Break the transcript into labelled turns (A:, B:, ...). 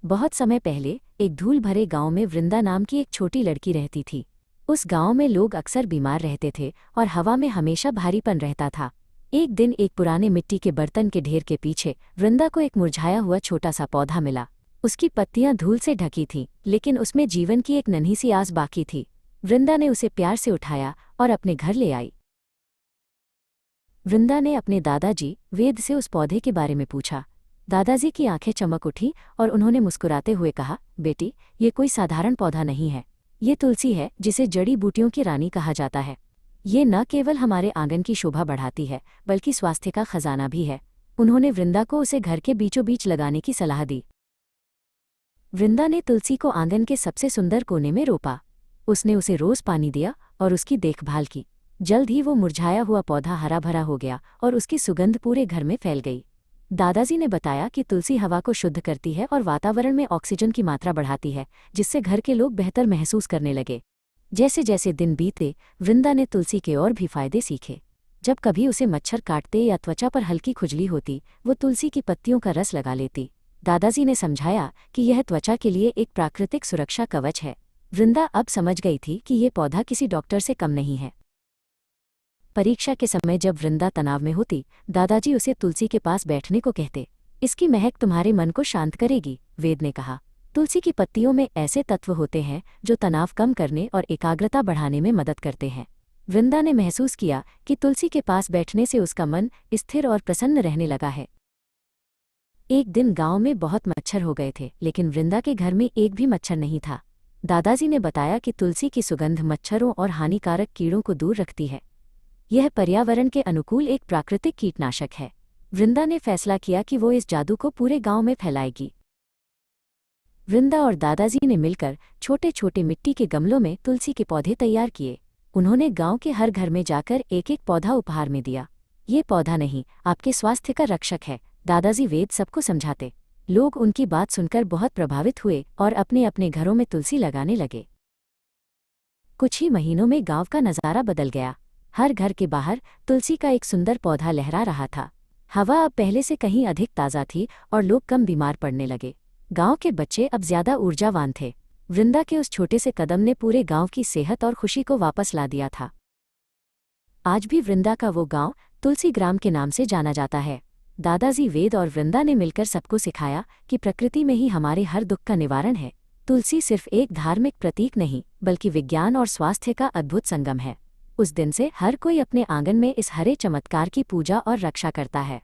A: बहुत समय पहले एक धूल भरे गांव में वृंदा नाम की एक छोटी लड़की रहती थी। उस गांव में लोग अक्सर बीमार रहते थे और हवा में हमेशा भारीपन रहता था। एक दिन एक पुराने मिट्टी के बर्तन के ढेर के पीछे वृंदा को एक मुरझाया हुआ छोटा सा पौधा मिला। उसकी पत्तियां धूल से ढकी थीं, लेकिन उसमें जीवन की एक नन्ही सी आस बाकी थी। वृंदा ने उसे प्यार से उठाया और अपने घर ले आई। वृंदा ने अपने दादाजी वेद से उस पौधे के बारे में पूछा। दादाजी की आंखें चमक उठी और उन्होंने मुस्कुराते हुए कहा, बेटी, ये कोई साधारण पौधा नहीं है। ये तुलसी है, जिसे जड़ी बूटियों की रानी कहा जाता है। ये न केवल हमारे आंगन की शोभा बढ़ाती है, बल्कि स्वास्थ्य का खजाना भी है। उन्होंने वृंदा को उसे घर के बीचों बीच लगाने की सलाह दी। वृंदा ने तुलसी को आंगन के सबसे सुंदर कोने में रोपा। उसने उसे रोज पानी दिया और उसकी देखभाल की। जल्द ही वो मुरझाया हुआ पौधा हरा भरा हो गया और उसकी सुगंध पूरे घर में फैल गई। दादाजी ने बताया कि तुलसी हवा को शुद्ध करती है और वातावरण में ऑक्सीजन की मात्रा बढ़ाती है, जिससे घर के लोग बेहतर महसूस करने लगे। जैसे जैसे दिन बीते, वृंदा ने तुलसी के और भी फायदे सीखे। जब कभी उसे मच्छर काटते या त्वचा पर हल्की खुजली होती, वो तुलसी की पत्तियों का रस लगा लेती। दादाजी ने समझाया कि यह त्वचा के लिए एक प्राकृतिक सुरक्षा कवच है। वृंदा अब समझ गई थी कि ये पौधा किसी डॉक्टर से कम नहीं है। परीक्षा के समय जब वृंदा तनाव में होती, दादाजी उसे तुलसी के पास बैठने को कहते। इसकी महक तुम्हारे मन को शांत करेगी, वेद ने कहा। तुलसी की पत्तियों में ऐसे तत्व होते हैं जो तनाव कम करने और एकाग्रता बढ़ाने में मदद करते हैं। वृंदा ने महसूस किया कि तुलसी के पास बैठने से उसका मन स्थिर और प्रसन्न रहने लगा है। एक दिन गांव में बहुत मच्छर हो गए थे, लेकिन वृंदा के घर में एक भी मच्छर नहीं था। दादाजी ने बताया कि तुलसी की सुगंध मच्छरों और हानिकारक कीड़ों को दूर रखती है। यह पर्यावरण के अनुकूल एक प्राकृतिक कीटनाशक है। वृंदा ने फैसला किया कि वो इस जादू को पूरे गांव में फैलाएगी। वृंदा और दादाजी ने मिलकर छोटे छोटे मिट्टी के गमलों में तुलसी के पौधे तैयार किए। उन्होंने गांव के हर घर में जाकर एक एक पौधा उपहार में दिया। ये पौधा नहीं, आपके स्वास्थ्य का रक्षक है, दादाजी वेद सबको समझाते। लोग उनकी बात सुनकर बहुत प्रभावित हुए और अपने अपने घरों में तुलसी लगाने लगे। कुछ ही महीनों में गांव का नज़ारा बदल गया। हर घर के बाहर तुलसी का एक सुंदर पौधा लहरा रहा था। हवा अब पहले से कहीं अधिक ताज़ा थी और लोग कम बीमार पड़ने लगे। गांव के बच्चे अब ज्यादा ऊर्जावान थे। वृंदा के उस छोटे से कदम ने पूरे गांव की सेहत और खुशी को वापस ला दिया था। आज भी वृंदा का वो गांव तुलसी ग्राम के नाम से जाना जाता है। दादाजी वेद और वृंदा ने मिलकर सबको सिखाया कि प्रकृति में ही हमारे हर दुख का निवारण है। तुलसी सिर्फ एक धार्मिक प्रतीक नहीं, बल्कि विज्ञान और स्वास्थ्य का अद्भुत संगम है। उस दिन से हर कोई अपने आंगन में इस हरे चमत्कार की पूजा और रक्षा करता है।